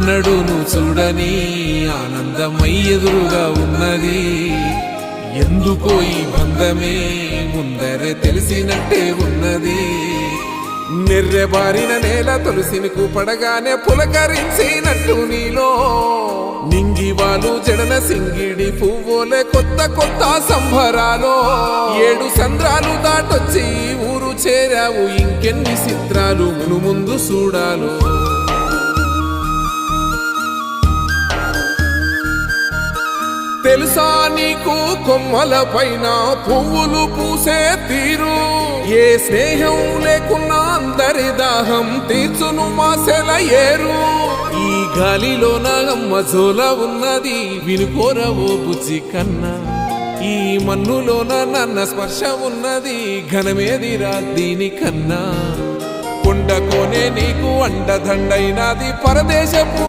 ఎన్నడూను చూడని ఆనందమై ఎదురుగా ఉన్నది. ఎందుకో ఈ బంధమే ముందరే తెలిసినట్టే ఉన్నది. నెర్రెబారిన నేల తులసిని కూపడగానే పులకరించినట్టు నీలో నింగివాలు జడన సింగిడి పువ్వులే కొత్త కొత్త సంబరాలో. 7 సంద్రాలు దాటొచ్చి ఊరు చేరావు, ఇంకెన్ని చిత్రాలు మును ముందు చూడాలో. తెలుసా నీకు కొమ్మల పైన పువ్వులు పూసే తీరు? ఏ స్నేహం లేకున్నా అందరి దాహం తీర్చును మాసెల ఏరు. ఈ గాలిలోన అమ్మజోల ఉన్నది, వినుకోరవో బుజ్జి కన్నా. ఈ మన్నులోన నన్న స్పర్శ ఉన్నది, ఘనమేదిరా దీనికన్నా. కొండకోనే నీకు అండదండైనది పరదేశపు